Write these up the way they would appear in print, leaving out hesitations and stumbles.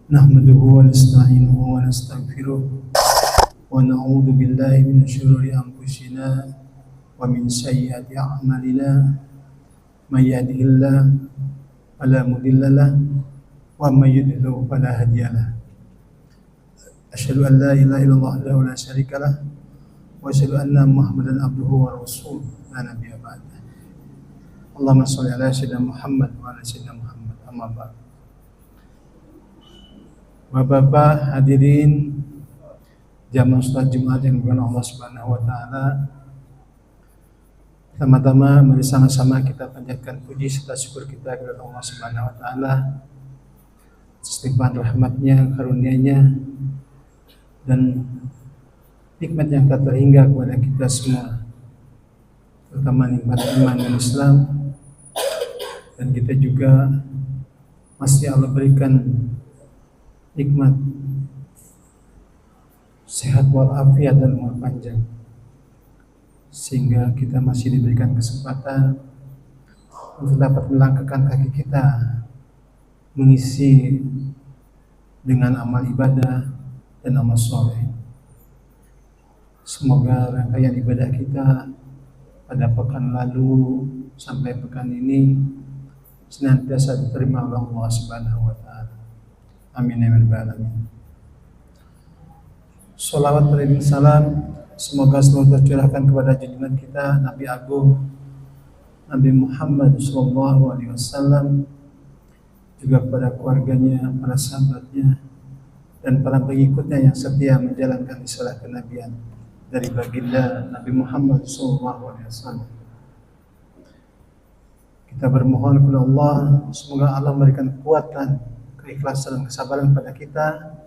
نحمده ونستعينه ونستغفره ونعوذ بالله من شرور أنفسنا ومن سيئات أعمالنا من يهده الله فلا مضل له ومن يضلل فلا هادي له أشهد أن لا إله إلا الله وحده لا شريك له وأشهد أن محمدا عبده ورسوله لا نبي بعده اللهم صل على سيدنا محمد وعلى سيدنا محمد أما بعد. Bapak-bapak hadirin jamaah salat Jumat yang dimuliakan Allah Subhanahu wa taala. Pertama-tama mari sama-sama kita panjatkan puji serta syukur kita kepada Allah Subhanahu wa taala atas limpahan rahmatnya, karunia-Nya dan nikmat yang tak terhingga kepada kita semua, terutama nikmat iman dan Islam, dan kita juga masih Allah berikan nikmat sehat walafiat dan umur panjang, sehingga kita masih diberikan kesempatan untuk dapat melangkahkan kaki kita mengisi dengan amal ibadah dan amal soleh. Semoga rangkaian ibadah kita pada pekan lalu sampai pekan ini senantiasa diterima oleh Allah Subhanahu wa taala. Amin ya rabbal alamin. Sholawat dan salam semoga selalu tercurahkan kepada junjungan kita Nabi Agung Nabi Muhammad SAW, juga kepada keluarganya, para sahabatnya, dan para pengikutnya yang setia menjalankan risalah kenabian dari baginda Nabi Muhammad SAW. Kita bermohon kepada Allah, semoga Allah memberikan kekuatan, keikhlasan dan kesabaran kepada kita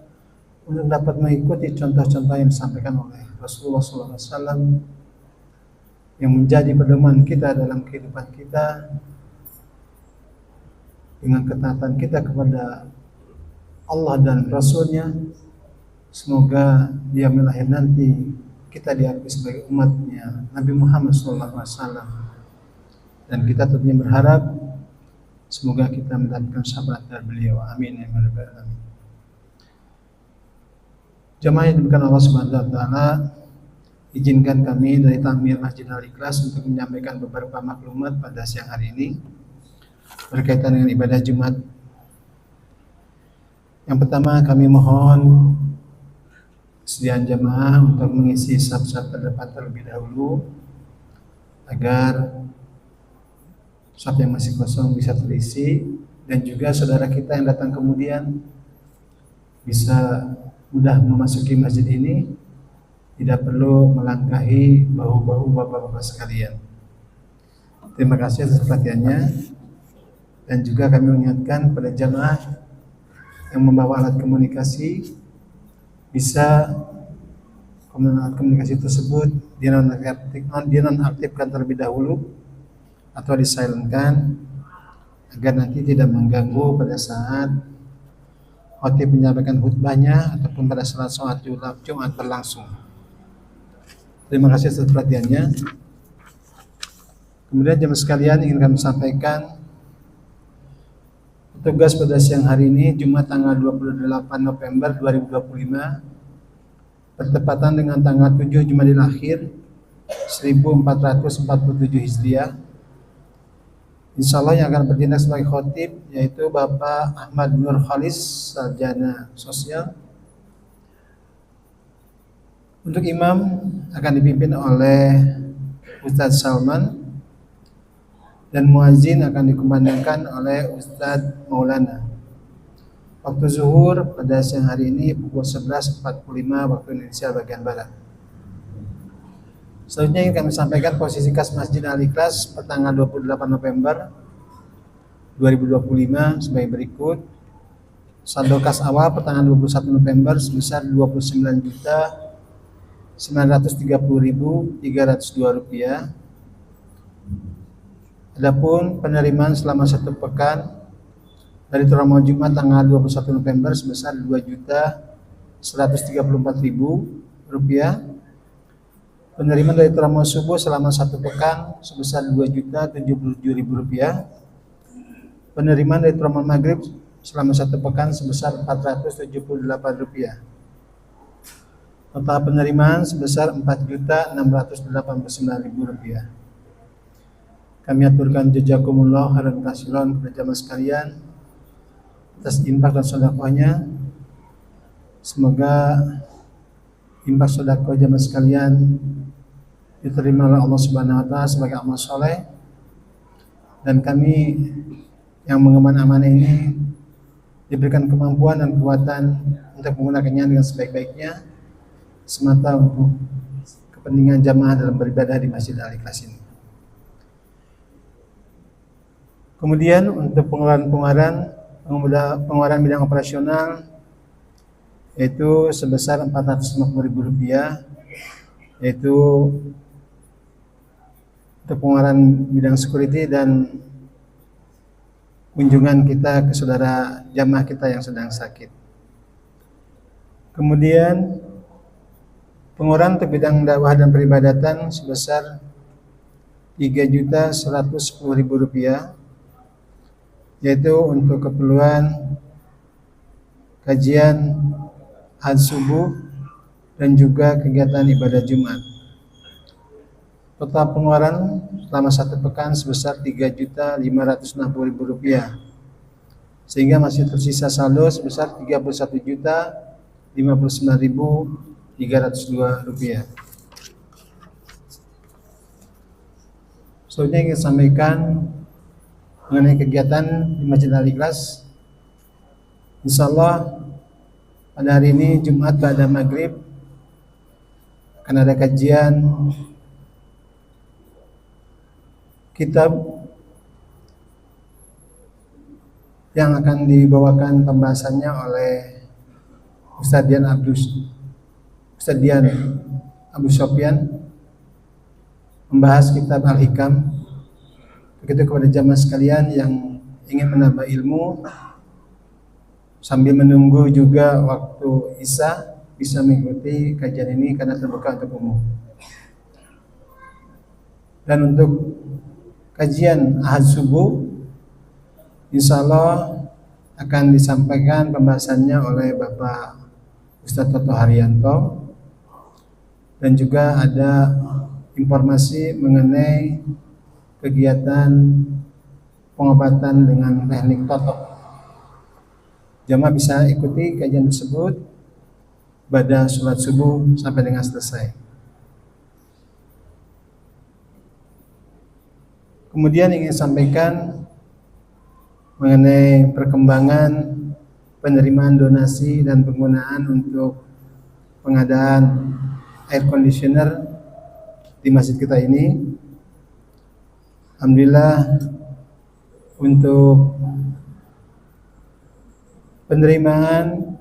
untuk dapat mengikuti contoh-contoh yang disampaikan oleh Rasulullah SAW yang menjadi pedoman kita dalam kehidupan kita, dengan ketaatan kita kepada Allah dan Rasulnya. Semoga di yaumil akhir nanti kita diakui sebagai umatnya Nabi Muhammad SAW, dan kita tentunya berharap semoga kita mendapatkan syafaat dari beliau. Amin ya rabbal alamin. Jamaah yang dimuliakan Allah Subhanahu wa taala, izinkan kami dari Takmir Masjid Al-Ikhlas untuk menyampaikan beberapa maklumat pada siang hari ini berkaitan dengan ibadah Jumat. Yang pertama, kami mohon kesediaan jamaah untuk mengisi saf-saf terdepan terlebih dahulu agar saf yang masih kosong bisa terisi, dan juga saudara kita yang datang kemudian bisa mudah memasuki masjid ini, tidak perlu melangkahi bahu-bahu bapak-bapak sekalian. Terima kasih atas perhatiannya, dan juga kami mengingatkan pada jamaah yang membawa alat komunikasi bisa alat komunikasi tersebut dinonaktifkan terlebih dahulu atau disilentkan agar nanti tidak mengganggu pada saat khatib menyampaikan khutbahnya ataupun pada salat sholat Jumat berlangsung. Terima kasih atas perhatiannya. Kemudian jemaah sekalian, ingin kami sampaikan tugas pada siang hari ini Jumat tanggal 28 November 2025 bertepatan dengan tanggal 7 Jumadil Akhir 1447 Hijriah. Insya Allah yang akan bertindak sebagai khotib yaitu Bapak Ahmad Nur Khalis, sarjana sosial. Untuk imam akan dipimpin oleh Ustadz Salman, dan muazzin akan dikumandangkan oleh Ustadz Maulana. Waktu zuhur pada siang hari ini pukul 11.45 waktu Indonesia bagian Barat. Selanjutnya yang kami sampaikan posisi kas Masjid Al-Ikhlas pertanggal 28 November 2025 sebagai berikut. Saldo kas awal pertanggal 21 November sebesar Rp29.930.302. Adapun penerimaan selama satu pekan dari Turamal Jumat tanggal 21 November sebesar Rp2.134.000. Penerimaan dari Turamal Subuh selama satu pekan sebesar Rp2.077.000. Penerimaan dari Turamal Maghrib selama 1 pekan sebesar Rp478. Total penerimaan sebesar Rp4.689.000. Kami aturkan jazakumullah khairan kasiran kepada jamaah sekalian atas infak dan sedekahnya. Semoga infak sedekah jamaah sekalian diterima oleh Allah Subhanahu wa taala sebagai amal soleh, dan kami yang mengemban amanah ini diberikan kemampuan dan kekuatan untuk menggunakannya dengan sebaik-baiknya semata untuk kepentingan jamaah dalam beribadah di Masjid Al-Ikhlas ini. Kemudian untuk pengeluaran bidang operasional yaitu sebesar Rp450.000, yaitu untuk pengeluaran bidang security dan kunjungan kita ke saudara jamaah kita yang sedang sakit. Kemudian pengeluaran untuk bidang dakwah dan peribadatan sebesar Rp3.110.000, yaitu untuk keperluan kajian hadis subuh dan juga kegiatan ibadah Jumat. Total pengeluaran selama 1 pekan sebesar Rp3.560.000, sehingga masih tersisa saldo sebesar Rp31.059.302. Selanjutnya ingin sampaikan mengenai kegiatan di Masjid Al-Ikhlas. Insyaallah pada hari ini Jumat pada maghrib akan ada kajian kitab yang akan dibawakan pembahasannya oleh Ustaz Dian Abu Sofyan, membahas kitab Al-Hikam. Begitu kepada jamaah sekalian yang ingin menambah ilmu sambil menunggu juga waktu Isya, bisa mengikuti kajian ini karena terbuka untuk umum. Dan untuk kajian Ahad subuh, insyaallah akan disampaikan pembahasannya oleh Bapak Ustadz Toto Haryanto, dan juga ada informasi mengenai kegiatan pengobatan dengan teknik totok. Jamaah bisa ikuti kajian tersebut pada sholat subuh sampai dengan selesai. Kemudian ingin sampaikan mengenai perkembangan penerimaan donasi dan penggunaan untuk pengadaan air conditioner di masjid kita ini. Alhamdulillah untuk penerimaan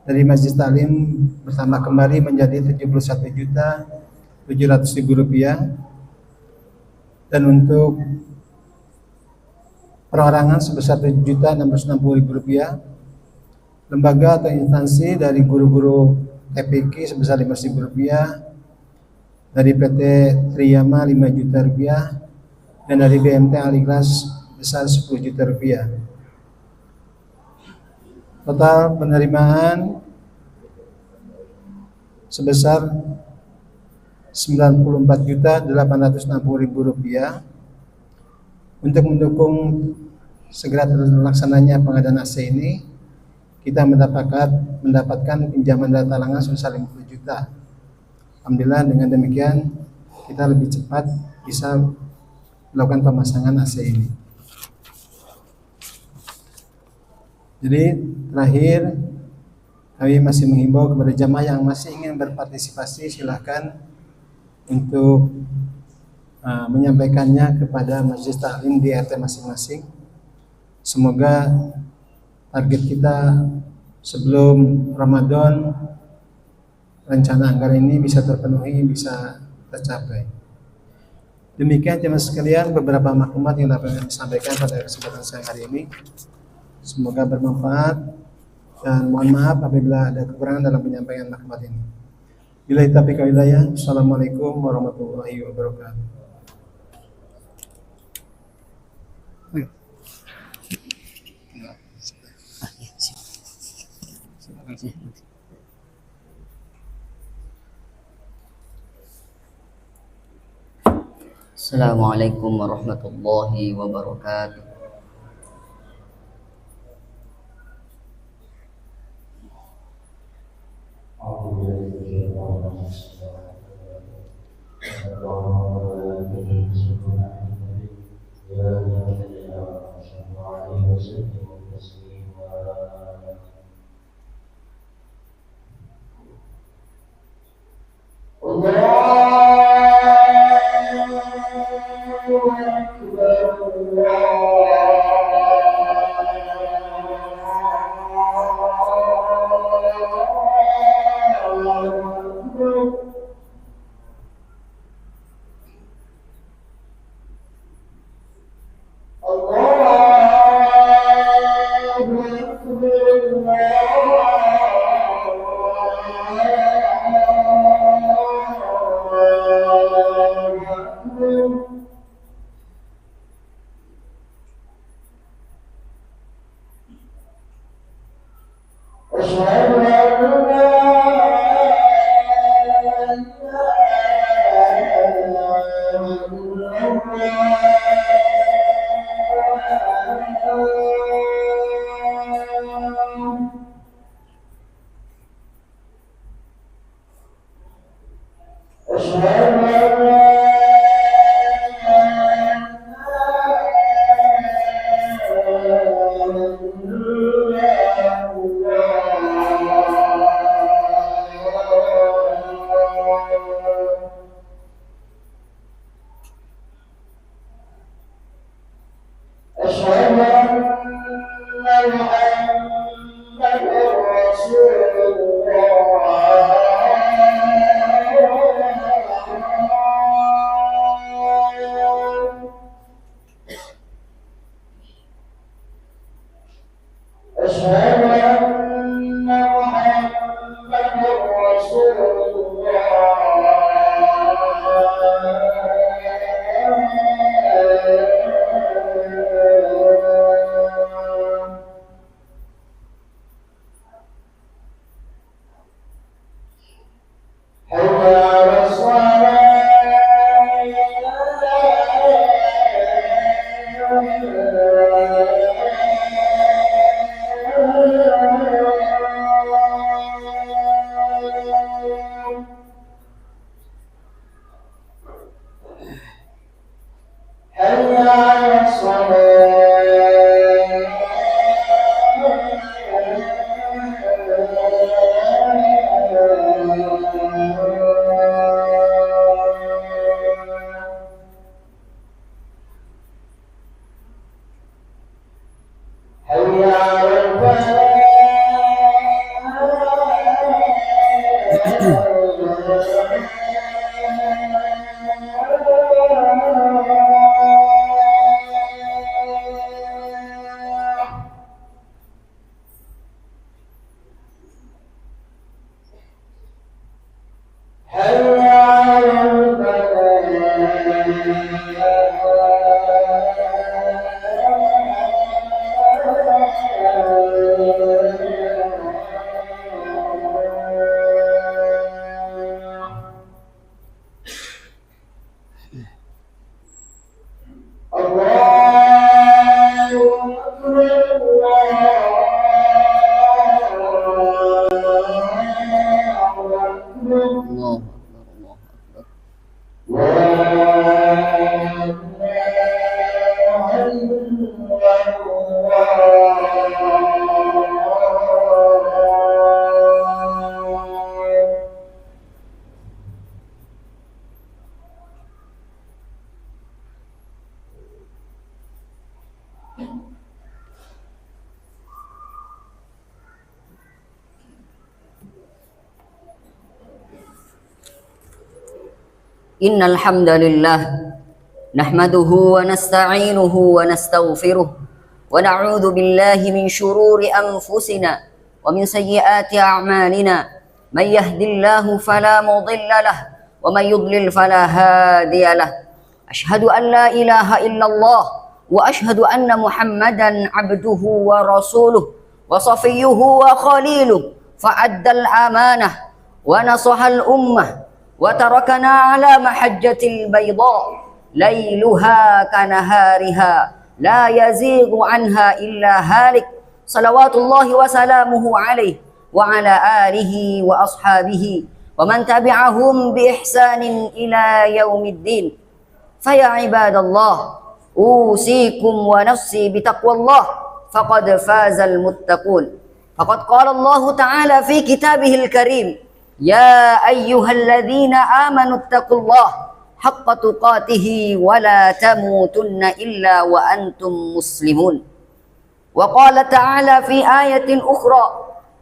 dari Masjid Taklim bertambah kembali menjadi Rp71.700.000, dan untuk perorangan sebesar Rp7.660.000. Lembaga atau instansi dari guru-guru TPQ sebesar Rp5.000, dari PT Triyama Rp5 juta, dan dari BMT Al-Ikhlas besar Rp10 juta. Total penerimaan sebesar Rp94.860.000 untuk mendukung segera terlaksananya pengadaan AC ini. Kita mendapatkan pinjaman dari talangan sebesar Rp50 juta. Alhamdulillah, dengan demikian kita lebih cepat bisa melakukan pemasangan AC ini. Jadi terakhir, kami masih menghimbau kepada jamaah yang masih ingin berpartisipasi, silahkan untuk menyampaikannya kepada majelis taklim di RT masing-masing. Semoga target kita sebelum Ramadan, rencana anggaran ini bisa terpenuhi, bisa tercapai. Demikian jemaah sekalian beberapa maklumat yang dapat kami sampaikan pada kesempatan siang hari ini. Semoga bermanfaat, dan mohon maaf apabila ada kekurangan dalam penyampaian maklumat ini. Billahi taufiq wal hidayah. Assalamualaikum warahmatullahi wabarakatuh. Assalamualaikum warahmatullahi wabarakatuh. Innal hamdalillah nahmaduhu wa nasta'inuhu wa nastaghfiruh wa na'udzu billahi min shururi anfusina wa min sayyiati a'malina may yahdihillahu fala mudilla lahu wa may yudlil fala hadiya lahu asyhadu an la ilaha illallah wa asyhadu anna muhammadan abduhu wa rasuluh wa safiyyuhu wa khaliluh فأدى الأمانة ونصح الأمة وتركنا على محجة البيضاء ليلها كنهارها لا يزيغ عنها إلا هالك صلوات الله وسلامه عليه وعلى آله وأصحابه ومن تبعهم بإحسان إلى يوم الدين. فيا عباد الله أوصيكم ونفسي بتقوى الله فقد فاز المتقون. فقد قال الله تعالى في كتابه الكريم يا أيها الذين آمنوا اتقوا الله حق تقاته ولا تموتن إلا وأنتم مسلمون. وقال تعالى في آية أخرى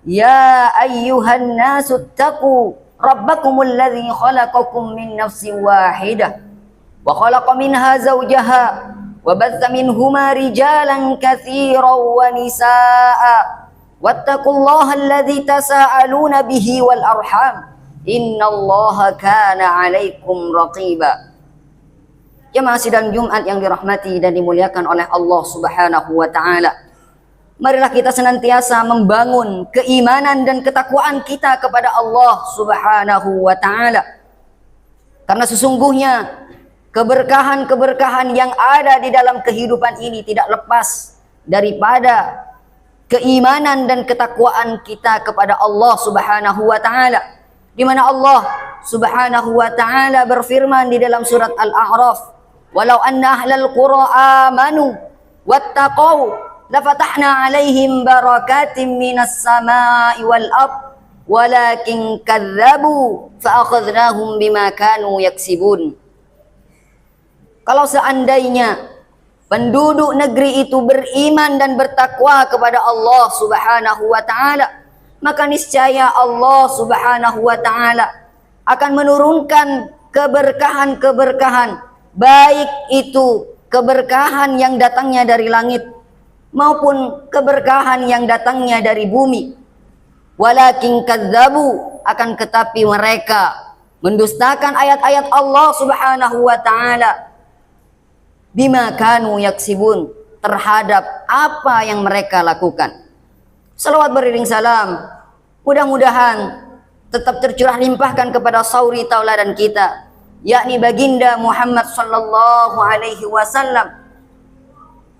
يا أيها الناس اتقوا ربكم الذي خلقكم من نفس واحدة وخلق منها زوجها وبث منهما رجالا كثيرا ونساء واتقوا الله الذي تساءلون به والأرحام إن الله كان عليكم رقيبا. Jemaah sidang Jumat yang dirahmati dan dimuliakan oleh Allah Subhanahu wa taala. Marilah kita senantiasa membangun keimanan dan ketakwaan kita kepada Allah Subhanahu wa taala. Karena sesungguhnya keberkahan-keberkahan yang ada di dalam kehidupan ini tidak lepas daripada keimanan dan ketakwaan kita kepada Allah Subhanahu wa taala. Di mana Allah Subhanahu wa taala berfirman di dalam surat Al-A'raf, "Walau anna ahlal qura amanu wattaqau lafatahna 'alaihim barakatim minas sama'i wal ard walakin kadzabu fa'akhadnahum bima kanu yaksibun." Kalau seandainya penduduk negeri itu beriman dan bertakwa kepada Allah Subhanahu wa taala, maka niscaya Allah Subhanahu wa taala akan menurunkan keberkahan-keberkahan, baik itu keberkahan yang datangnya dari langit maupun keberkahan yang datangnya dari bumi. Walakin kadzabu, akan tetapi mereka mendustakan ayat-ayat Allah Subhanahu wa taala bima kanu yaksibun, terhadap apa yang mereka lakukan. Salawat beriring salam mudah-mudahan tetap tercurah limpahkan kepada sauri tauladan kita, yakni baginda Muhammad sallallahu alaihi wasallam,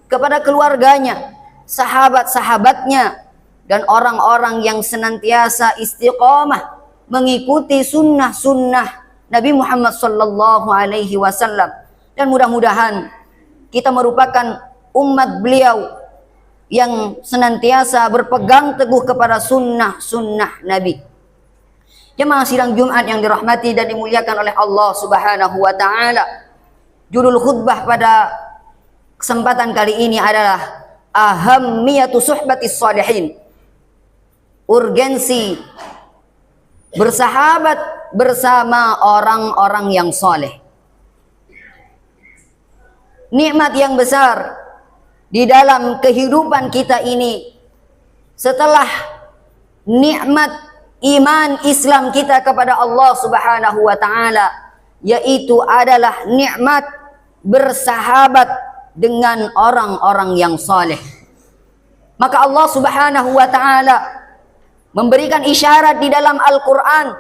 kepada keluarganya, sahabat-sahabatnya, dan orang-orang yang senantiasa istiqamah mengikuti sunnah-sunnah Nabi Muhammad sallallahu alaihi wasallam. Dan mudah-mudahan kita merupakan umat beliau yang senantiasa berpegang teguh kepada sunnah-sunnah Nabi. Jemaah sidang Jumat yang dirahmati dan dimuliakan oleh Allah Subhanahu wa taala. Judul khutbah pada kesempatan kali ini adalah ahammiyatu suhbatis shalihin. Urgensi bersahabat bersama orang-orang yang saleh. Nikmat yang besar di dalam kehidupan kita ini setelah nikmat iman Islam kita kepada Allah Subhanahu wa taala, yaitu adalah nikmat bersahabat dengan orang-orang yang saleh. Maka Allah Subhanahu wa taala memberikan isyarat di dalam Al-Qur'an.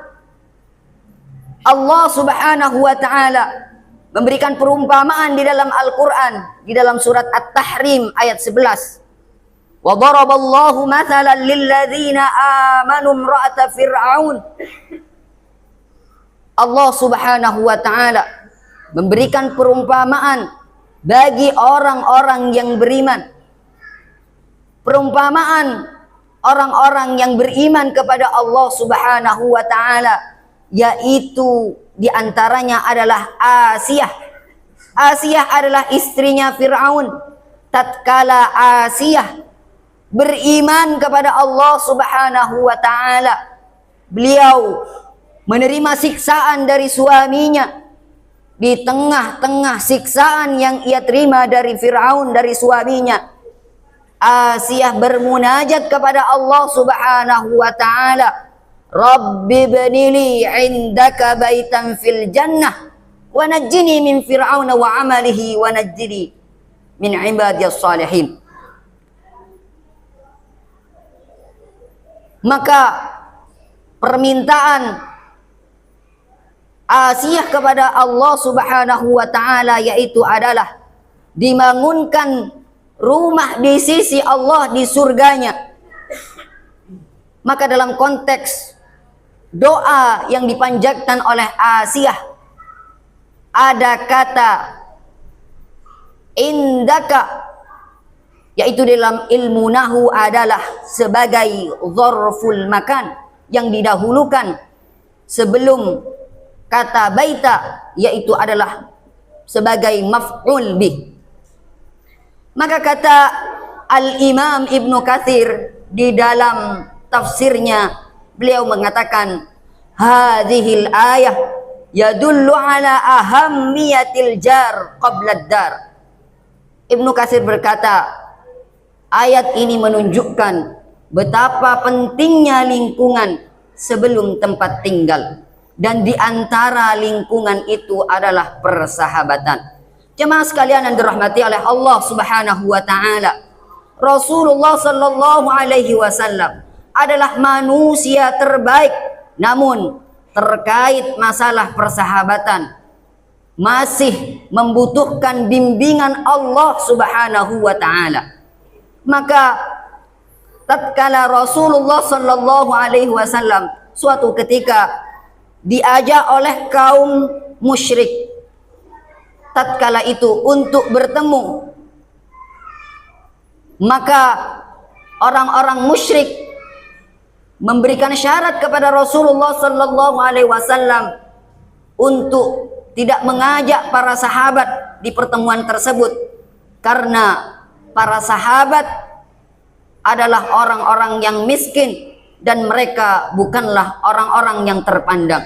Allah Subhanahu wa taala memberikan perumpamaan di dalam Al-Qur'an di dalam surat At-Tahrim ayat 11. Wa daraballahu mathalan lil ladzina amanu imra'ata fir'aun. Allah Subhanahu wa taala memberikan perumpamaan bagi orang-orang yang beriman. Perumpamaan orang-orang yang beriman kepada Allah Subhanahu wa taala, yaitu di antaranya adalah Asiyah. Asiyah adalah istrinya Fir'aun. Tatkala Asiyah beriman kepada Allah Subhanahu wa taala, beliau menerima siksaan dari suaminya. Di tengah-tengah siksaan yang ia terima dari Fir'aun, dari suaminya, Asiyah bermunajat kepada Allah Subhanahu wa taala, Rabbi bnili indaka baitan fil jannah wa najjini min fir'auna wa amalihi wa najjini min ibadiyas salihin. Maka permintaan Asiyah kepada Allah Subhanahu wa taala, yaitu adalah dibangunkan rumah di sisi Allah di surganya. Maka dalam konteks doa yang dipanjatkan oleh Asiyah ada kata indaka, yaitu dalam ilmu nahu adalah sebagai dzarful makan yang didahulukan sebelum kata baita, yaitu adalah sebagai maf'ul bih. Maka kata Al-Imam Ibnu Katsir di dalam tafsirnya, beliau mengatakan hadhil ayah yadullu ala ahammiyatil jar qabla ad-dar. Ibnu Katsir berkata, ayat ini menunjukkan betapa pentingnya lingkungan sebelum tempat tinggal, dan di antara lingkungan itu adalah persahabatan. Jemaah sekalian yang dirahmati oleh Allah Subhanahu wa taala, Rasulullah sallallahu alaihi wasallam adalah manusia terbaik, namun terkait masalah persahabatan masih membutuhkan bimbingan Allah Subhanahu wa taala. Maka tatkala Rasulullah sallallahu alaihi wasallam suatu ketika diajak oleh kaum musyrik tatkala itu untuk bertemu, maka orang-orang musyrik memberikan syarat kepada Rasulullah sallallahu alaihi wasallam untuk tidak mengajak para sahabat di pertemuan tersebut, karena para sahabat adalah orang-orang yang miskin dan mereka bukanlah orang-orang yang terpandang.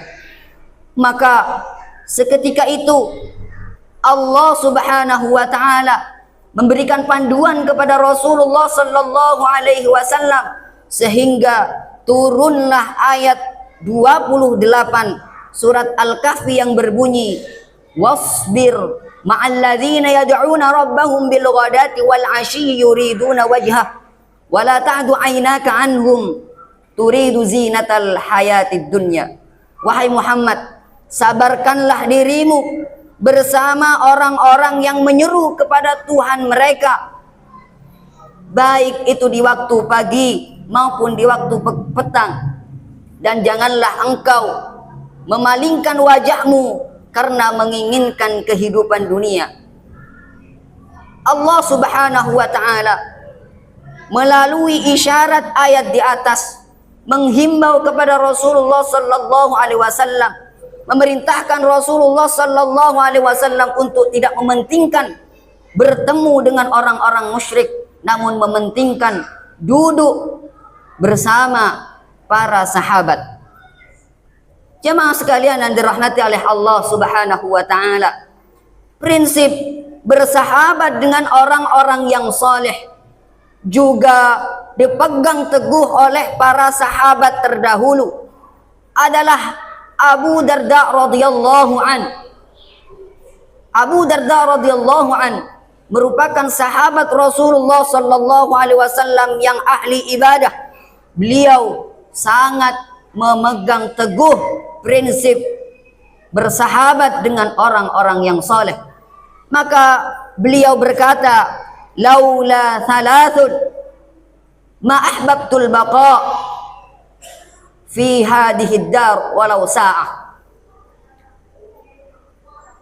Maka seketika itu Allah Subhanahu wa taala memberikan panduan kepada Rasulullah sallallahu alaihi wasallam sehingga turunlah ayat 28 surat Al-Kahfi yang berbunyi wasbir ma'al ladzina yad'una rabbahum bil ghadati wal 'ashyi yuriduna wajhah wa la ta'du 'ainaka 'anhum turidu zinatal hayatid dunya. Wahai Muhammad, sabarkanlah dirimu bersama orang-orang yang menyeru kepada Tuhan mereka, baik itu di waktu pagi maupun di waktu petang, dan janganlah engkau memalingkan wajahmu karena menginginkan kehidupan dunia. Allah Subhanahu wa taala melalui isyarat ayat di atas menghimbau kepada Rasulullah sallallahu alaihi wasallam, memerintahkan Rasulullah sallallahu alaihi wasallam untuk tidak mementingkan bertemu dengan orang-orang musyrik, namun mementingkan duduk bersama para sahabat. Jemaah sekalian yang dirahmati oleh Allah Subhanahu wa taala, prinsip bersahabat dengan orang-orang yang saleh juga dipegang teguh oleh para sahabat terdahulu. Adalah Abu Darda radhiyallahu an. Abu Darda radhiyallahu an merupakan sahabat Rasulullah sallallahu alaihi wasallam yang ahli ibadah. Beliau sangat memegang teguh prinsip bersahabat dengan orang-orang yang saleh. Maka beliau berkata, laula thalathun ma ahbabtul baqa fi hadhihi dar walau sa'ah.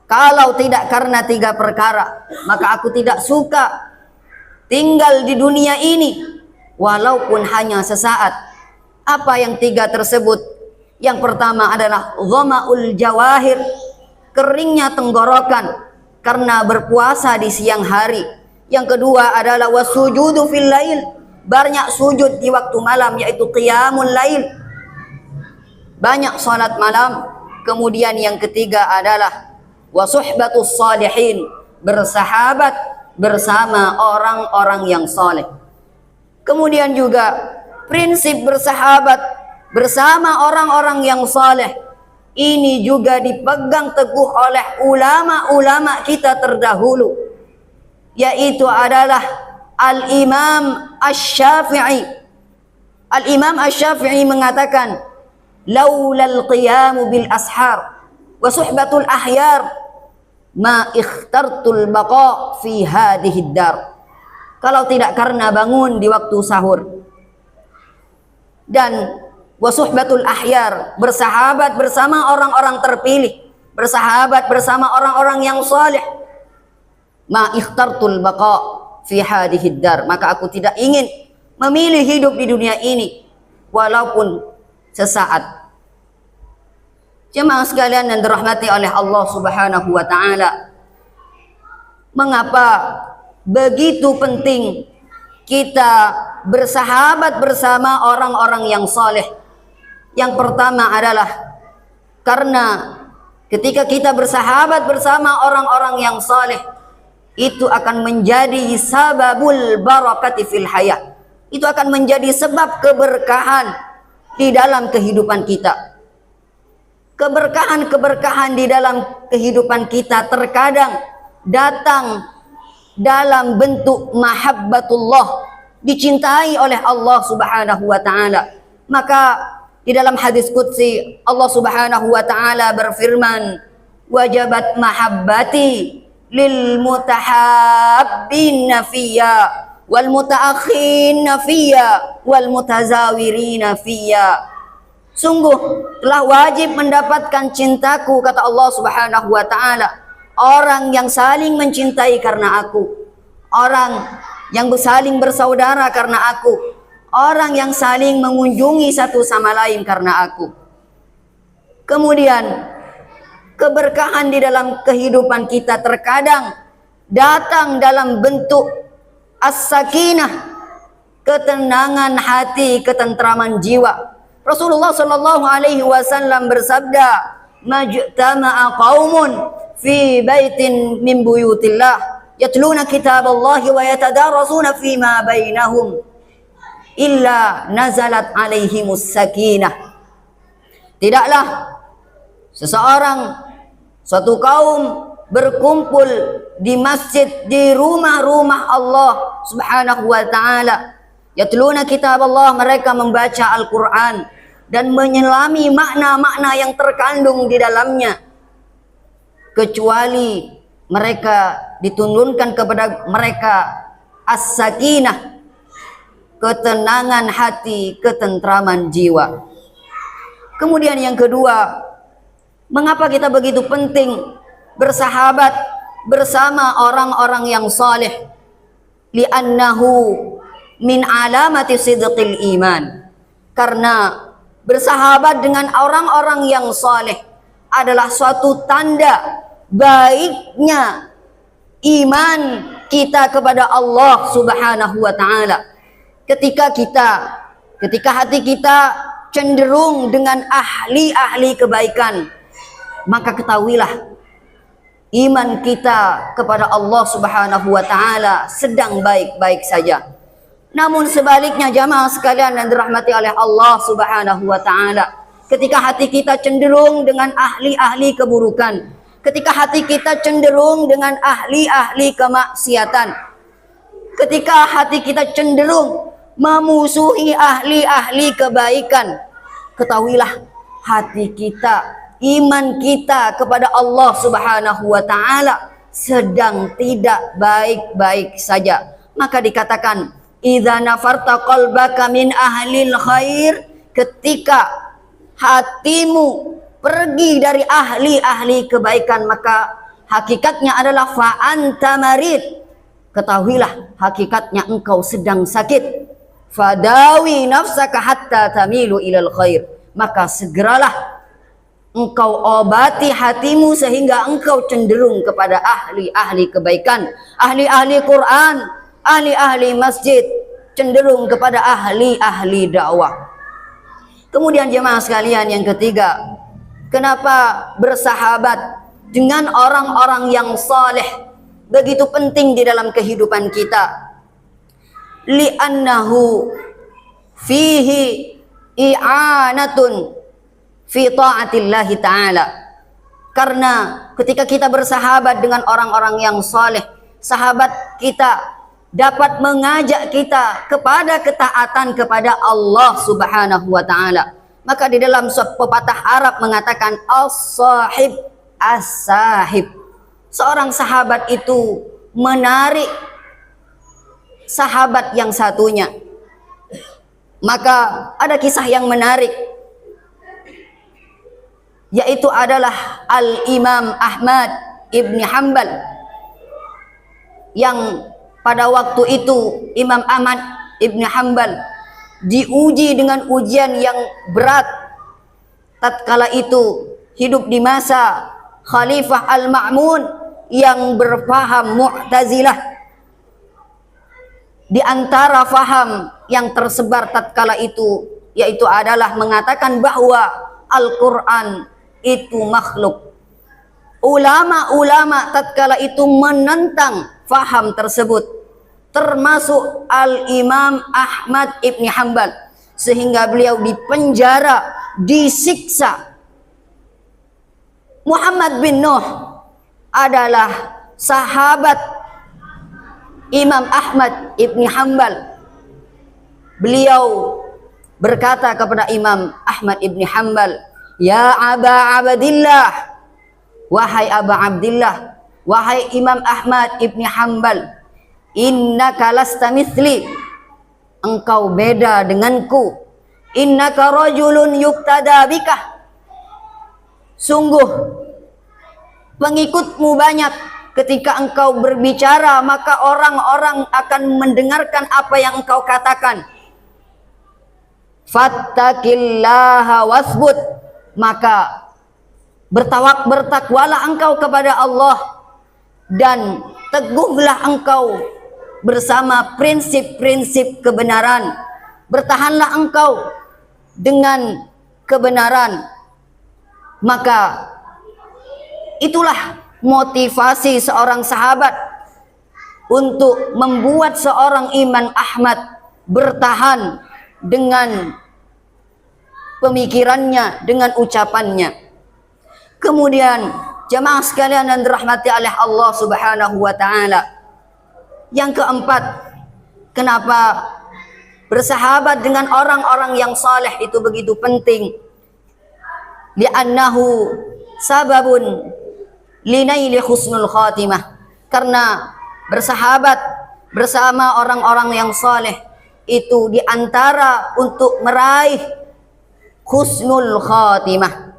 Kalau tidak karena tiga perkara, maka aku tidak suka tinggal di dunia ini walaupun hanya sesaat. Apa yang tiga tersebut? Yang pertama adalah dhama'ul jawahir, keringnya tenggorokan karena berpuasa di siang hari. Yang kedua adalah wasujudu fil lail, banyak sujud di waktu malam, yaitu qiyamul lail, banyak salat malam. Kemudian yang ketiga adalah wasuhbatus salihin, bersahabat bersama orang-orang yang saleh. Kemudian juga prinsip bersahabat bersama orang-orang yang saleh ini juga dipegang teguh oleh ulama-ulama kita terdahulu, yaitu adalah Al-Imam Asy-Syafi'i. Al-Imam Asy-Syafi'i mengatakan, laulal qiyamu bil ashar wa suhbatul ahyar ma ikhtartul baqa fi hadhihi dar. Kalau tidak karena bangun di waktu sahur dan wasuhbatul ahyar, bersahabat bersama orang-orang terpilih, bersahabat bersama orang-orang yang saleh, ma ikhtartul baqa fi hadhihi dar, maka aku tidak ingin memilih hidup di dunia ini walaupun sesaat. Jemaah sekalian yang dirahmati oleh Allah Subhanahu wa taala, mengapa begitu penting kita bersahabat bersama orang-orang yang saleh? Yang pertama adalah karena ketika kita bersahabat bersama orang-orang yang saleh, itu akan menjadi sababul barakati fil hayat. Itu akan menjadi sebab keberkahan di dalam kehidupan kita. Keberkahan-keberkahan di dalam kehidupan kita terkadang datang dalam bentuk mahabbatullah, dicintai oleh Allah Subhanahu wa taala. Maka di dalam hadis qudsi Allah Subhanahu wa taala berfirman, wajabat mahabbati lil mutahabbina fiyya wal mutaakhina fiyya wal mutazawirina fiyya. Sungguh telah wajib mendapatkan cintaku, kata Allah Subhanahu wa taala, orang yang saling mencintai karena aku, orang yang saling bersaudara karena aku, orang yang saling mengunjungi satu sama lain karena aku. Kemudian keberkahan di dalam kehidupan kita terkadang datang dalam bentuk as-sakinah, ketenangan hati, ketentraman jiwa. Rasulullah sallallahu alaihi wasallam bersabda, majtama'a qaumun fi baitin min buyutillah yatluna kitaballahi wa yatadarasuna fima bainahum illa nazalat alaihimus sakinah. Tidaklah suatu kaum berkumpul di masjid, di rumah-rumah Allah Subhanahu wa taala. Yatluna kitab Allah, mereka membaca Al-Quran dan menyelami makna-makna yang terkandung di dalamnya, kecuali mereka diturunkan kepada mereka as-sakinah, ketenangan hati, ketentraman jiwa. Kemudian yang kedua, mengapa kita begitu penting bersahabat bersama orang-orang yang saleh? Li'annahu min alamati sidqil iman. Karena bersahabat dengan orang-orang yang saleh adalah suatu tanda baiknya iman kita kepada Allah Subhanahu wa taala. Ketika hati kita cenderung dengan ahli-ahli kebaikan, maka ketahuilah iman kita kepada Allah Subhanahu wa taala sedang baik-baik saja. Namun sebaliknya jamaah sekalian yang dirahmati oleh Allah Subhanahu wa taala, ketika hati kita cenderung dengan ahli-ahli keburukan, ketika hati kita cenderung dengan ahli-ahli kemaksiatan, ketika hati kita cenderung memusuhi ahli-ahli kebaikan, ketahuilah hati kita, iman kita kepada Allah Subhanahu wa taala sedang tidak baik-baik saja. Maka dikatakan, idza nafarta qalbaka min ahlil khair, ketika hatimu pergi dari ahli-ahli kebaikan, maka hakikatnya adalah fa anta marid, ketahuilah hakikatnya engkau sedang sakit. Fadawi nafsaka hatta tamilu ilal khair, maka segeralah engkau obati hatimu sehingga engkau cenderung kepada ahli-ahli kebaikan, ahli-ahli Quran, ahli-ahli masjid, cenderung kepada ahli-ahli dakwah. Kemudian jemaah sekalian yang ketiga, kenapa bersahabat dengan orang-orang yang saleh begitu penting di dalam kehidupan kita? Li'annahu fihi i'anatun fi ta'atillahi ta'ala. Karena ketika kita bersahabat dengan orang-orang yang saleh, sahabat kita dapat mengajak kita kepada ketaatan kepada Allah Subhanahu wa taala. Maka di dalam pepatah Arab mengatakan as-sahib as-sahib. Seorang sahabat itu menarik sahabat yang satunya. Maka ada kisah yang menarik, yaitu adalah Al-Imam Ahmad Ibni Hanbal, yang pada waktu itu Imam Ahmad Ibni Hanbal diuji dengan ujian yang berat. Tatkala itu hidup di masa Khalifah Al-Ma'mun yang berfaham Mu'tazilah. Di antara faham yang tersebar tatkala itu yaitu adalah mengatakan bahwa Al-Quran itu makhluk. Ulama-ulama tatkala itu menentang faham tersebut, termasuk Al-Imam Ahmad Ibni Hanbal, sehingga beliau dipenjara, disiksa. Muhammad bin Nuh adalah sahabat Imam Ahmad Ibni Hanbal. Beliau berkata kepada Imam Ahmad Ibni Hanbal, "Ya Aba Abdillah, wahai Aba Abdillah, wahai Imam Ahmad Ibni Hanbal, innaka lasta mithli, engkau beda denganku. Innaka rajulun yuktada bika, sungguh pengikutmu banyak. Ketika engkau berbicara, maka orang-orang akan mendengarkan apa yang engkau katakan. Fattaqillaha wasbut, maka bertakwalah engkau kepada Allah dan teguhlah engkau bersama prinsip-prinsip kebenaran. Bertahanlah engkau dengan kebenaran." Maka itulah motivasi seorang sahabat untuk membuat seorang Imam Ahmad bertahan dengan pemikirannya, dengan ucapannya. Kemudian jamaah sekalian yang dirahmati oleh Allah Subhanahu wa taala, yang keempat, kenapa bersahabat dengan orang-orang yang saleh itu begitu penting? Li'annahu sababun linaili husnul khatimah. Karena bersahabat bersama orang-orang yang saleh itu diantara untuk meraih husnul khatimah.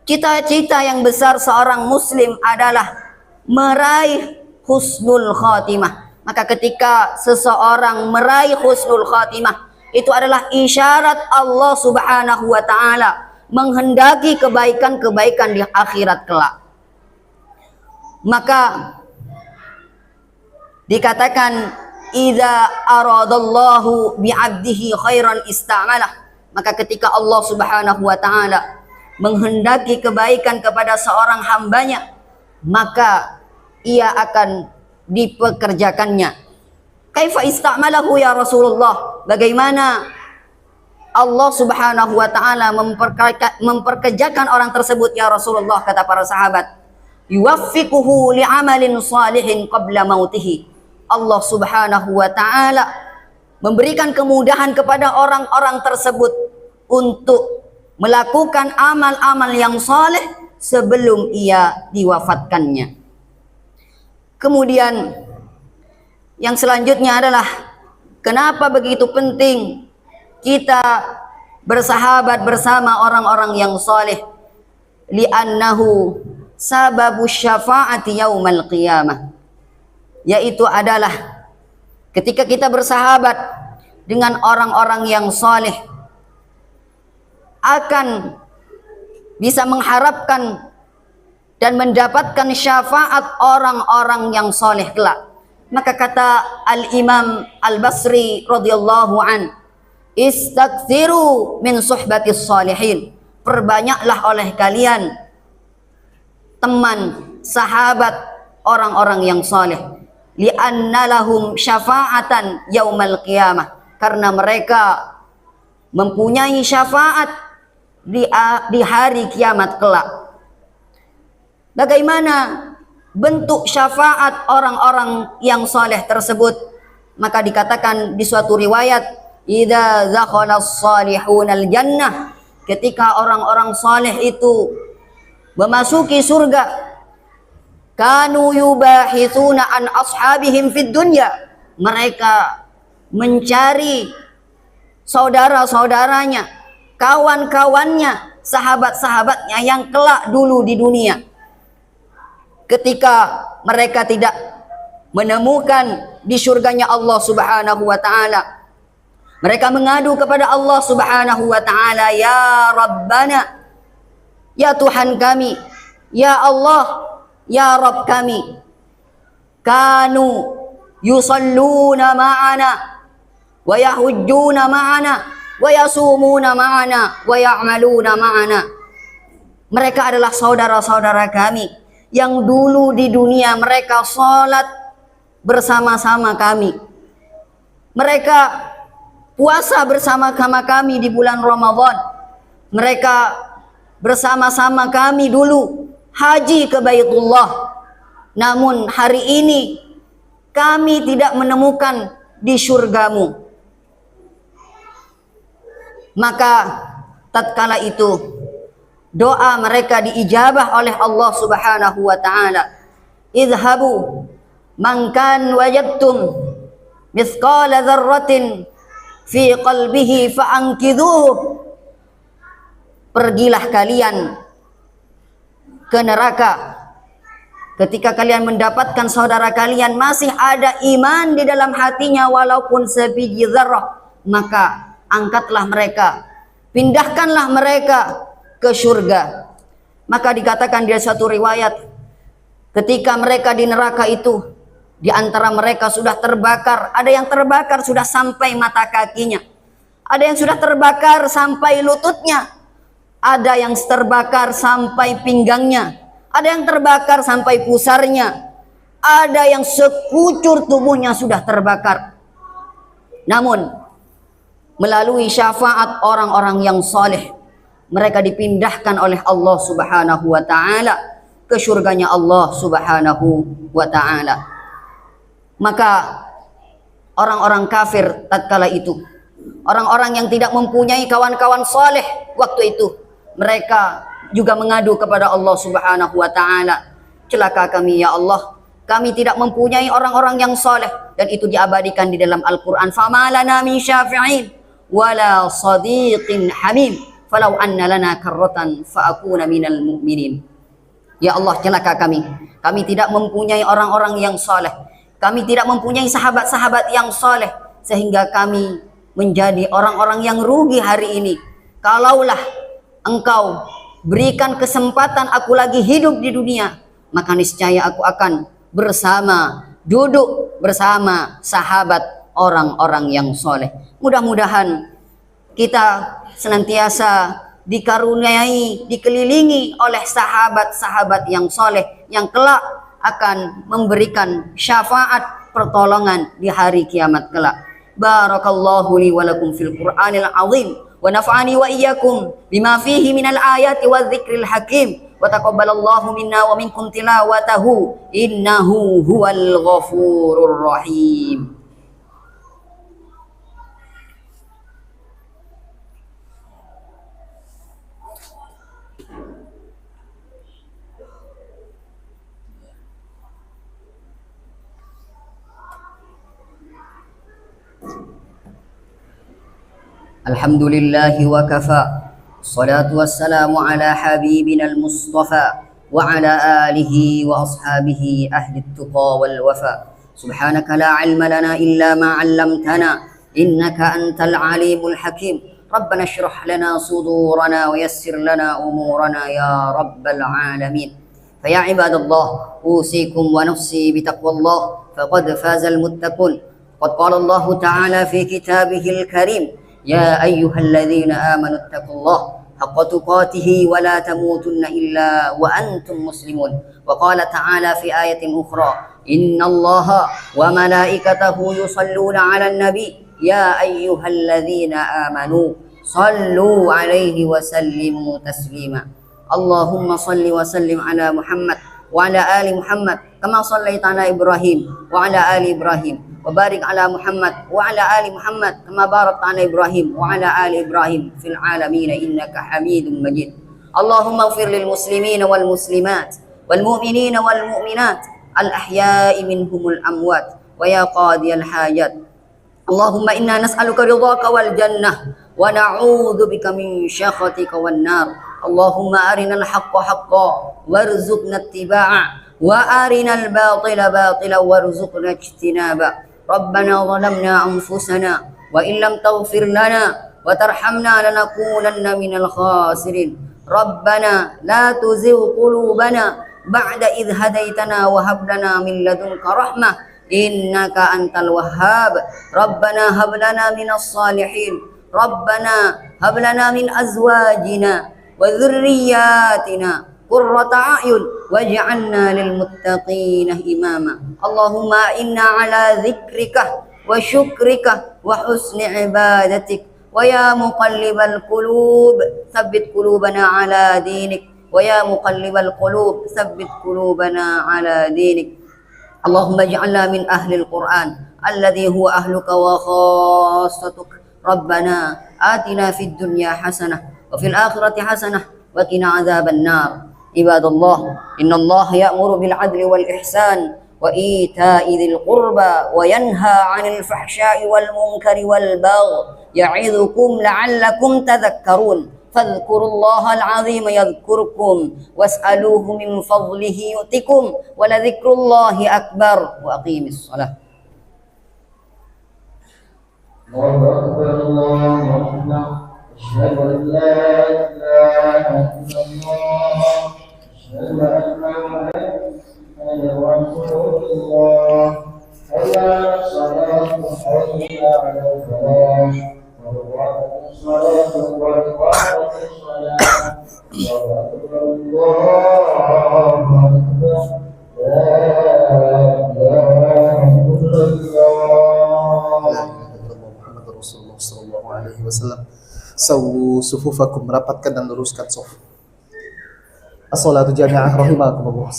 Cita-cita yang besar seorang muslim adalah meraih husnul khatimah. Maka ketika seseorang meraih husnul khatimah, itu adalah isyarat Allah Subhanahu wa taala menghendaki kebaikan-kebaikan di akhirat kelak. Maka dikatakan idza aradallahu bi'abdihi khairan ista'malah. Maka ketika Allah Subhanahu wa taala menghendaki kebaikan kepada seorang hambanya, maka ia akan dipekerjakannya. Kaifa ista'malahu ya Rasulullah? Bagaimana Allah Subhanahu wa taala memperkerjakan orang tersebut ya Rasulullah? Kata para sahabat, yuwaffiquhu li'amalin salihin qabla mautihi. Allah Subhanahu wa taala memberikan kemudahan kepada orang-orang tersebut untuk melakukan amal-amal yang saleh sebelum ia diwafatkannya. Kemudian yang selanjutnya adalah kenapa begitu penting kita bersahabat bersama orang-orang yang saleh? Li'annahu sababu syafa'ati yaumal qiyamah, yaitu adalah ketika kita bersahabat dengan orang-orang yang saleh akan bisa mengharapkan dan mendapatkan syafaat orang-orang yang saleh kelak. Maka kata Al-Imam Al-Basri radhiyallahu an, istaghfiru min suhbatis salihin, perbanyaklah oleh kalian teman, sahabat orang-orang yang saleh. Li'anna lahum syafa'atan yaumal qiyamah, karena mereka mempunyai syafaat di hari kiamat kelak. Bagaimana bentuk syafaat orang-orang yang saleh tersebut? Maka dikatakan di suatu riwayat, idza zakhala as-salihuna al-jannah ketika orang-orang saleh itu memasuki surga, kanu yubahithuna an ashabihim fid dunya, mereka mencari saudara-saudaranya, kawan-kawannya, sahabat-sahabatnya yang kelak dulu di dunia. Ketika mereka tidak menemukan di surganya Allah Subhanahu wa taala, mereka mengadu kepada Allah Subhanahu wa taala, ya Rabbana, ya Tuhan kami, ya Allah, ya Rabb kami, kanu yusalluna ma'ana wa yahujjuna ma'ana wa yasumuna ma'ana wa ya'maluna ma'ana. Mereka adalah saudara-saudara kami yang dulu di dunia mereka salat bersama-sama kami. Mereka puasa bersama-sama kami di bulan Ramadan. Mereka bersama-sama kami dulu haji ke Baitullah. Namun hari ini kami tidak menemukan di surgamu. Maka tatkala itu doa mereka diijabah oleh Allah Subhanahu wa taala. Idhabu man kan wajadtum mithqala dzarratin fi qalbihi fa'ankidhuhu. Pergilah kalian ke neraka ketika kalian mendapatkan saudara kalian masih ada iman di dalam hatinya walaupun sebiji dzarrah, maka angkatlah mereka, pindahkanlah mereka ke surga. Maka dikatakan di suatu riwayat, ketika mereka di neraka itu, di antara mereka sudah terbakar, ada yang terbakar sudah sampai mata kakinya, ada yang sudah terbakar sampai lututnya, ada yang terbakar sampai pinggangnya, ada yang terbakar sampai pusarnya, ada yang sekucur tubuhnya sudah terbakar. Namun melalui syafaat orang-orang yang saleh, mereka dipindahkan oleh Allah Subhanahu wa taala ke surganya Allah Subhanahu wa taala. Maka orang-orang kafir tatkala itu, orang-orang yang tidak mempunyai kawan-kawan saleh waktu itu, mereka juga mengadu kepada Allah Subhanahu wa taala, celaka kami ya Allah, kami tidak mempunyai orang-orang yang saleh. Dan itu diabadikan di dalam Al-Qur'an, famalana min syafi'in wala sadiqin hamim falau anna lana karratan faakuna minal mu'minin. Ya Allah, celaka kami, kami tidak mempunyai orang-orang yang saleh, kami tidak mempunyai sahabat-sahabat yang saleh, sehingga kami menjadi orang-orang yang rugi hari ini. Kalaulah Engkau berikan kesempatan aku lagi hidup di dunia, maka niscaya aku akan duduk bersama sahabat orang-orang yang soleh. Mudah-mudahan kita senantiasa dikaruniai, dikelilingi oleh sahabat-sahabat yang soleh, yang kelak akan memberikan syafaat pertolongan di hari kiamat kelak. Barakallahu li wa lakum fil Qur'anil azim, wa nafa'ani wa iyyakum bima fihi minal ayati wadh-dhikril hakim, wa taqabbalallahu minna wa minkum tilawatahu innahu huwal ghafurur rahim. Alhamdulillahi wa kafa, salatu wassalamu ala habibina al-mustafa wa ala alihi wa ashabihi ahli tuqa wal wafa. Subhanaka la ilma lana illa ma 'allamtana innaka antal alimul hakim. Rabbana shrah lana sudurana wa yassir lana umurana ya rabbal alamin. Faya ibadallah, usikum wa nafsi bitaqwallah faqad fazal muttaqun. Qad qala Allah ta'ala fi kitabihil karim, يا أيها الذين آمنوا اتقوا الله حق تقاته ولا تموتن إلا وأنتم مسلمون. وقال تعالى في آية أخرى إن الله وملائكته يصلون على النبي يا أيها الذين آمنوا صلوا عليه وسلموا تسليما. اللهم صل وسلم على محمد وعلى آل محمد كما صليت على إبراهيم وعلى آل إبراهيم wa barik ala Muhammad wa ala ali Muhammad kama barakta ala Ibrahim wa ala ali Ibrahim fil alamin innaka Hamidum Majid. Allahumma ighfir lil muslimin wal muslimat wal mu'minin wal mu'minat al ahya'i minhumul amwat wa ya qadiyal hajat. Allahumma inna nas'aluka ridhaka wal jannah wa na'udzu bika min syakhatika wan nar. Allahumma arinal haqqa haqqan warzuqna ittiba'a wa arinal batila batila warzuqna ijtinaba. Rabbana zalamna anfusana wa in lam taghfir lana wa tarhamna lanakunanna minal khasirin. Rabbana la tuzigh qulubana ba'da idh hadaitana wa hab lana min ladunka rahmah innaka antal wahhab. Rabbana hab lana minas salihin. Rabbana hab lana min azwajina wa dhurriyyatina qurrata a'yun waj'alna lil muttaqina imama. Allahumma inna ala dzikrika wa syukrika wa husni ibadatik. Wa ya muqallibal qulub tsabbit qulubana ala dinik. Wa ya muqallibal qulub tsabbit qulubana ala dinik. Allahumma ij'alna min ahlil Qur'an alladhi huwa ahluka wa khassatuk. Rabbana atina fid dunya hasanah wa fil akhirati hasanah wa qina adzaban nar. Ibadallah, innallaha ya'muru bil 'adli wal ihsan wa ita'i dzil qurba wa yanha 'anil fahsya'i wal munkari wal baghi ya'idzukum la'allakum tadhakkarun. Fadhkurullaha al-'azima yadhkurkum was'aluhu min fadlihi yu'tikum wa ladhikrullahi akbar. Wa aqimis shalah. Allahu akbar, Allahu akbar. Asyhadu an la ilaha illallah. Asyhadu anna Muhammadan rasulullah. Hayya 'alas salat, hayya 'alal falah. Allahu akbar, Allahu akbar. Allahu akbar, Allahu akbar. La ilaha illallah. Rasulullah sallallahu alaihi wasallam. Sawu sufufakum, rapatkan dan luruskan saf. As-salatu jami'ah rahimakumullah.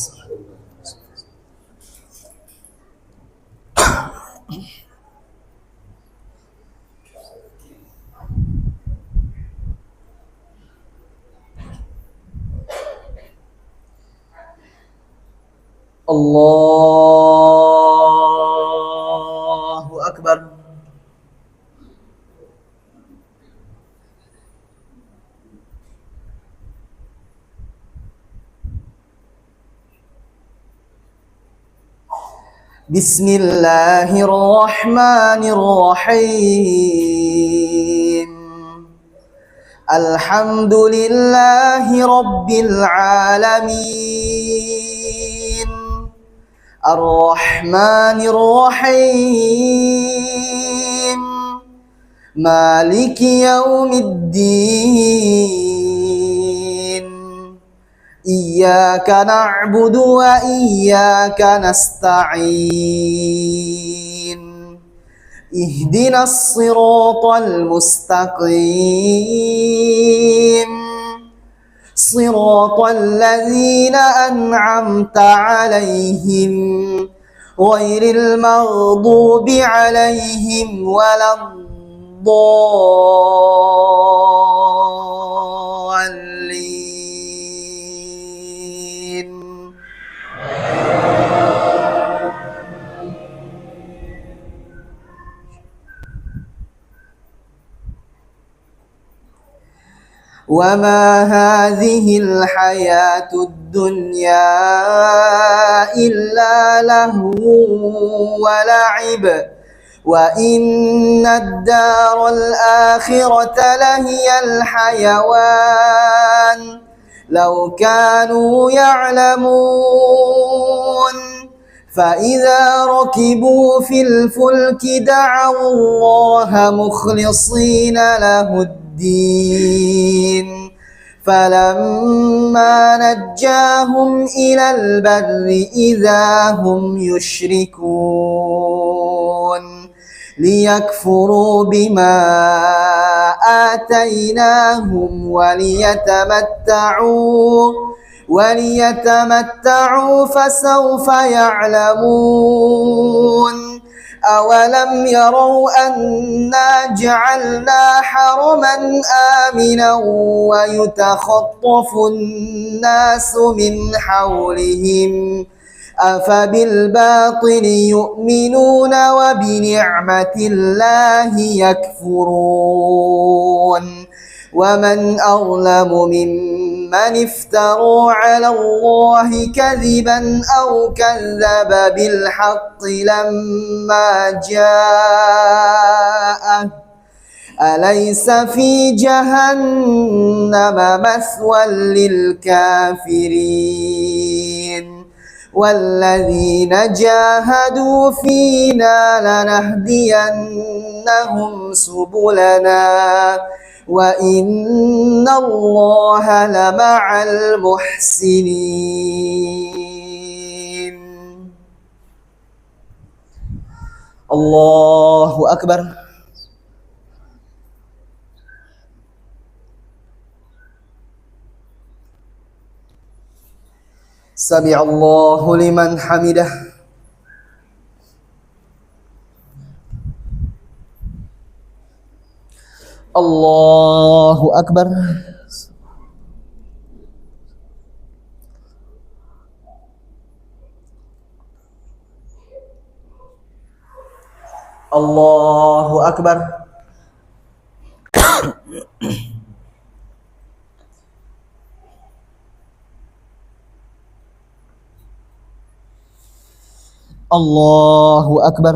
Allahu akbar. Bismillahirrahmanirrahim. Alhamdulillahi rabbil alamin. Ar-Rahmanir-Rahim. Maliki yaumiddin. Iyyaka na'budu wa iyyaka nasta'in. Ihdinas siratal mustaqim. Siratal ladzina an'amta 'alaihim ghairil maghdubi 'alaihim waladdallin. وما هذه الحياة الدنيا إلا لهو ولعب وإن الدار الآخرة لهي الحيوان لو كانوا يعلمون. فإذا ركبوا في الفلك دعوا الله مخلصين له الدين فلما نجاهم إلى البر إذا هم يشركون ليكفروا بما آتيناهم وليتمتعوا فسوف يعلمون. أولم يروا أنا جعلنا حرما آمنا ويتخطف الناس من حولهم أفبالباطل يؤمنون وبنعمة الله يكفرون ومن أظلم ممن افتروا على الله كذبا أو كذب بالحق لما جاءه أليس في جهنم مثوى للكافرين والذين جاهدوا فينا لنهدينهم سبلنا وإن الله لمع المحسنين. الله أكبر. سمع الله لمن حمده. الله أكبر. الله أكبر. الله أكبر.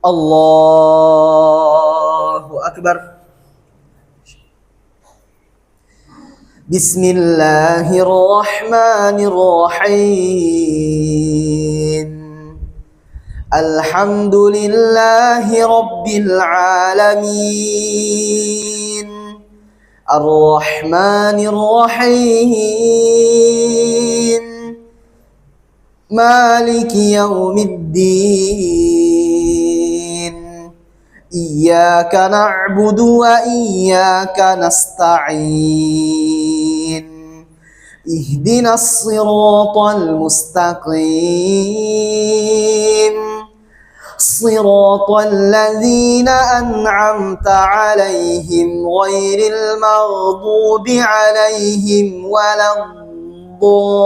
الله أكبر. بسم الله الرحمن الرحيم. الحمد لله رب العالمين الرحمن الرحيم مالك يوم الدين إياك نعبد وإياك نستعين اهدنا الصراط المستقيم صراط الذين أنعمت عليهم غير المغضوب عليهم ولا الضالين.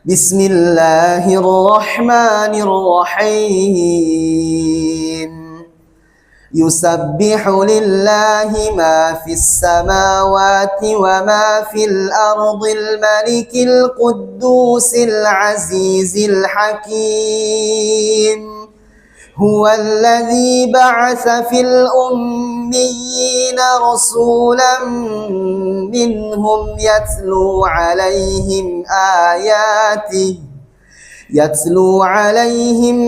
بسم الله الرحمن الرحيم يسبح لله ما في السماوات وما في الأرض الملك القدوس العزيز الحكيم هو الذي بعث في الأميين رسولا منهم يتلو عليهم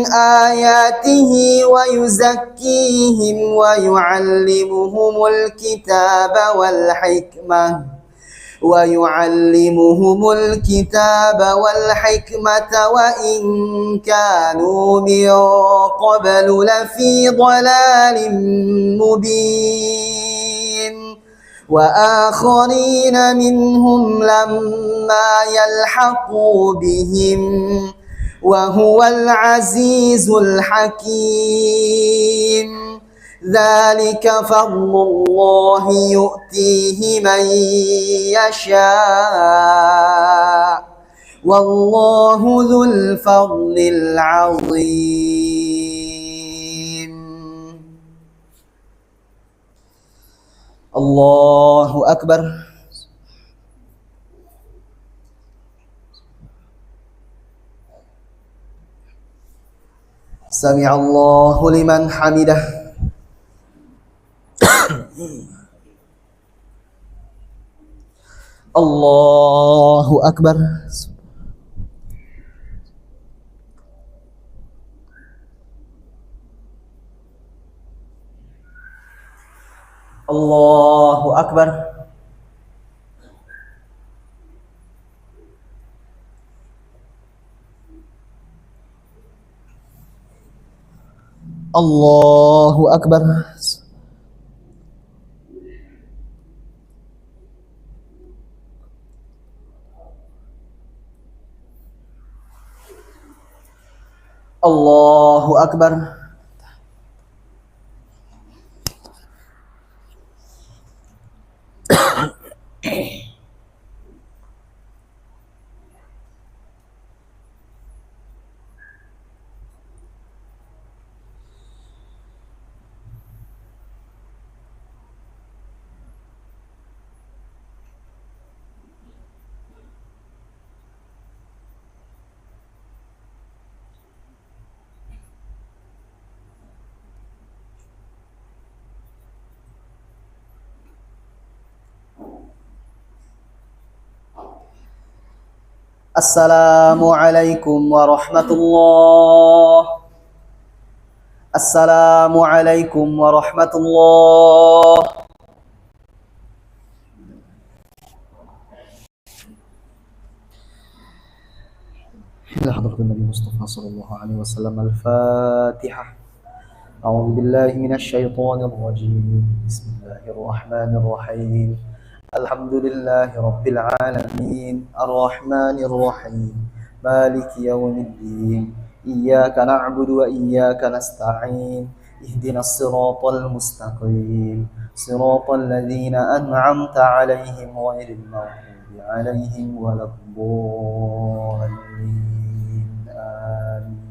آياته ويزكيهم ويعلمهم الكتاب والحكمة وإن كانوا من قبل لفي ضلال مبين وآخرين منهم لما يلحقوا بهم وهو العزيز الحكيم ذلك فضل الله يؤتيه من يشاء والله ذو الفضل العظيم. الله أكبر. سمع الله لمن حمده. الله أكبر. Allahu Akbar. Allahu Akbar. Allahu Akbar. Assalamualaikum warahmatullah. Assalamualaikum warahmatullah. إلى حضرة النبي المصطفى صلى الله عليه وسلم. الفاتحة. أعوذ بالله من الشيطان الرجيم. بسم الله الرحمن الرحيم. الحمد لله رب العالمين الرحمن الرحيم مالك يوم الدين إياك نعبد وإياك نستعين اهدنا الصراط المستقيم صراط الذين أنعمت عليهم غير المغضوب عليهم ولا الضالين آمين.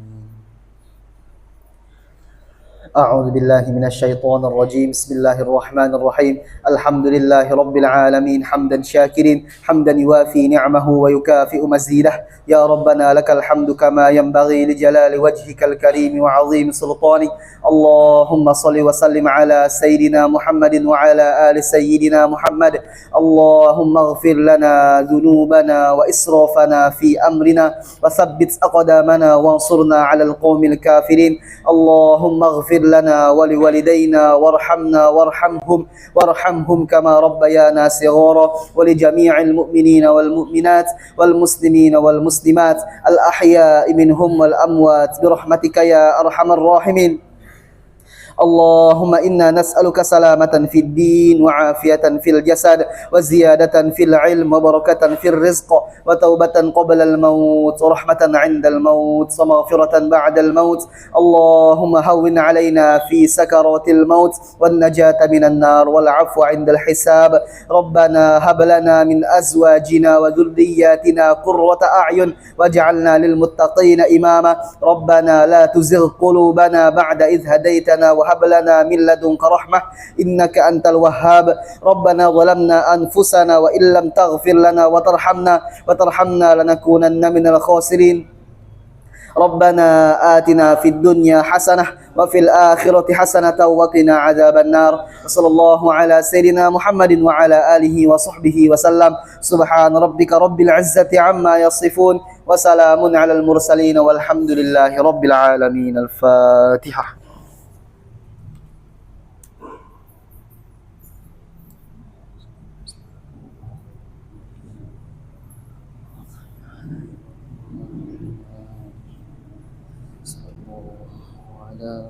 أعوذ بالله من الشيطان الرجيم. بسم الله الرحمن الرحيم. الحمد لله رب العالمين حمدا شاكرين حمدا يوافي نعمه ويكافئ مزيده. يا ربنا لك الحمد كما ينبغي لجلال وجهك الكريم وعظيم سلطانك. اللهم صل وسلم على سيدنا محمد وعلى آل سيدنا محمد. اللهم اغفر لنا ذنوبنا وإسرافنا في أمرنا وثبت أقدامنا وانصرنا على القوم الكافرين. اللهم اغفر لنا ولوالدينا وارحمنا وارحمهم كما ربيانا صغارا. ولجميع المؤمنين والمؤمنات والمسلمين والمسلمات الأحياء منهم والأموات برحمتك يا أرحم الراحمين. اللهم إنا نسألك سلامة في الدين وعافية في الجسد وزيادة في العلم وبركة في الرزق وتوبة قبل الموت ورحمة عند الموت ومغفرة بعد الموت. اللهم هون علينا في سكرات الموت والنجاة من النار والعفو عند الحساب. ربنا هب لنا من أزواجنا وذرياتنا قرة أعين واجعلنا للمتقين إماما. ربنا لا تزغ قلوبنا بعد إذ هديتنا وهب لنا من لدنك رحمة إنك أنت الوهاب. ربنا ظلمنا أنفسنا وإن لم تغفر لنا وترحمنا لنكونن من الخاسرين. ربنا آتنا في الدنيا حسنة وفي الآخرة حسنة وقنا عذاب النار. وصلى الله على سيدنا محمد وعلى آله وصحبه وسلم. سبحان ربك رب العزة عما يصفون وسلام على المرسلين والحمد لله رب العالمين. الفاتحة. على